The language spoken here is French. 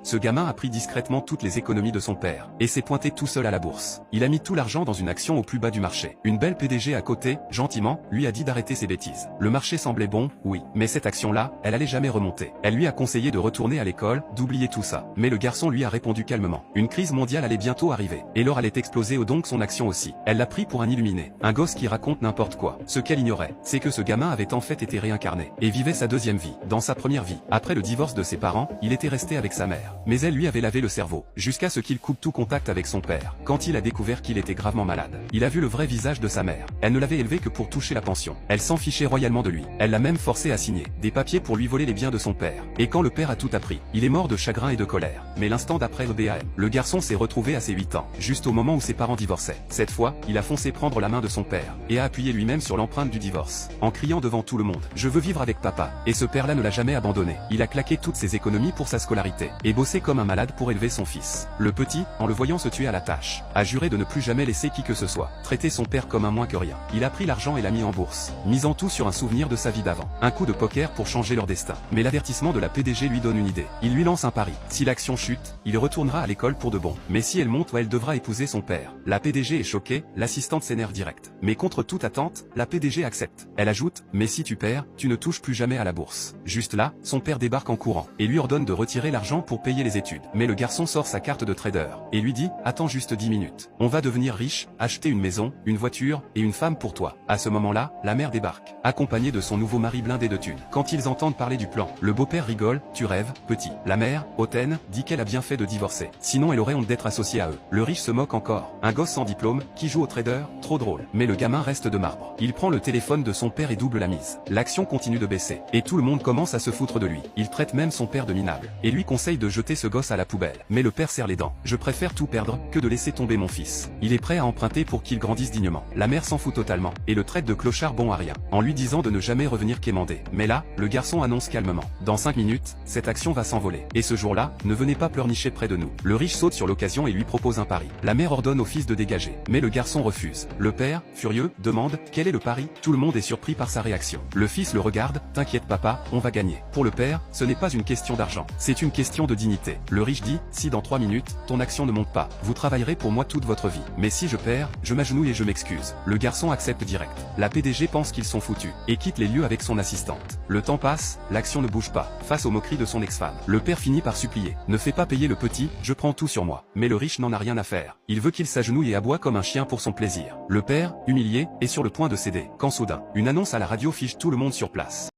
ce gamin a pris discrètement toutes les économies de son père, et s'est pointé tout seul à la bourse. Il a mis tout l'argent dans une action au plus bas du marché. Une belle PDG à côté, gentiment, lui a dit d'arrêter ses bêtises. Le marché semblait bon, oui, mais cette action-là, elle allait jamais remonter. Elle lui a conseillé de retourner à l'école, d'oublier tout ça. Mais le garçon lui a répondu calmement. Une crise mondiale allait bientôt arriver, et l'or allait exploser, donc son action aussi. Elle l'a pris pour un illuminé, un gosse qui raconte n'importe quoi. Ce qu'elle ignorait, c'est que ce gamin avait en fait été réincarné, et vivait sa deuxième vie. Dans sa première vie, après le divorce de ses parents, il était resté avec sa mère. Mais elle lui avait lavé le cerveau, jusqu'à ce qu'il coupe tout contact avec son père. Quand il a découvert qu'il était gravement malade, il a vu le vrai visage de sa mère. Elle ne l'avait élevé que pour toucher la pension. Elle s'en fichait royalement de lui. Elle l'a même forcé à signer des papiers pour lui voler les biens de son père. Et quand le père a tout appris, il est mort de chagrin et de colère. Mais l'instant d'après le BAM, le garçon s'est retrouvé à ses 8 ans, juste au moment où ses parents divorçaient. Cette fois, il a foncé prendre la main de son père, et a appuyé lui-même sur l'empreinte du divorce, en criant devant tout le monde: je veux vivre avec papa. Et ce père-là ne l'a jamais abandonné. Il a claqué toutes ses économies pour sa scolarité, et bossé comme un malade pour élever son fils. Le petit, en le voyant se tuer à la tâche, a juré de ne plus jamais laisser qui que ce soit traiter son père comme un moins que rien. Il a pris l'argent et l'a mis en bourse, misant tout sur un souvenir de sa vie d'avant. Un coup de poker pour changer leur destin. Mais l'avertissement de la PDG lui donne une idée. Il lui lance un pari. Si l'action chute, il retournera à l'école pour de bon. Mais si elle monte, elle devra épouser son père. La PDG est choquée, l'assistante s'énerve direct. Mais contre toute attente, la PDG accepte. Elle ajoute: mais si tu perds, tu ne touches plus jamais à la bourse. Juste là, son père débarque en courant, et lui ordonne de retirer l'argent pour payer les études. Mais le garçon sort sa carte de trader, et lui dit: attends juste 10 minutes. On va devenir riche, acheter une maison, une voiture, et une femme pour toi. À ce moment-là, la mère débarque, accompagnée de son nouveau mari blindé de thunes. Quand ils entendent parler du plan, le beau-père rigole: tu rêves, petit. La mère, hautaine, dit qu'elle a bien fait de divorcer. Sinon elle aurait honte d'être associée à eux. Le riche se moque encore. Un gosse sans diplôme, qui joue au trader, trop drôle. Mais le gamin reste de marbre. Il prend le téléphone de son père et double la mise. L'action continue de baisser, et tout le monde commence à se foutre de lui. Il traite même son père de minable, et lui conseille de jeter ce gosse à la poubelle. Mais le père serre les dents: je préfère tout perdre, que de laisser tomber mon fils. Il est prêt à emprunter pour qu'il grandisse dignement. La mère s'en fout totalement, et le traite de clochard bon à rien, en lui disant de ne jamais revenir quémander. Mais là, le garçon annonce calmement: dans 5 minutes, cette action va s'envoler. Et ce jour-là, ne venez pas pleurnicher près de nous. Le riche saute sur l'occasion et lui propose un pari. La mère ordonne au fils de dégager, mais le garçon refuse. Le père, furieux, demande: quel est le pari? Tout le monde est surpris par sa réaction. Le fils le regarde: t'inquiète papa, on va gagner. Pour le père, ce n'est pas une question d'argent, c'est une question de dignité. Le riche dit: si dans 3 minutes, ton action ne monte pas, vous travaillerez pour moi toute votre vie. Mais si je perds, je m'agenouille et je m'excuse. Le garçon accepte direct. La PDG pense qu'ils sont foutus, et quitte les lieux avec son assistante. Le temps passe, l'action ne bouge pas, face aux moqueries de son ex-femme. Le père finit par supplier: ne fais pas payer le petit, je prends tout sur moi. Mais le riche n'en a rien à faire. Il veut qu'il s'agenouille et aboie comme un chien pour son plaisir. Le père, humilié, est sur le point de céder, quand soudain, une annonce à la radio fiche tout le monde sur place.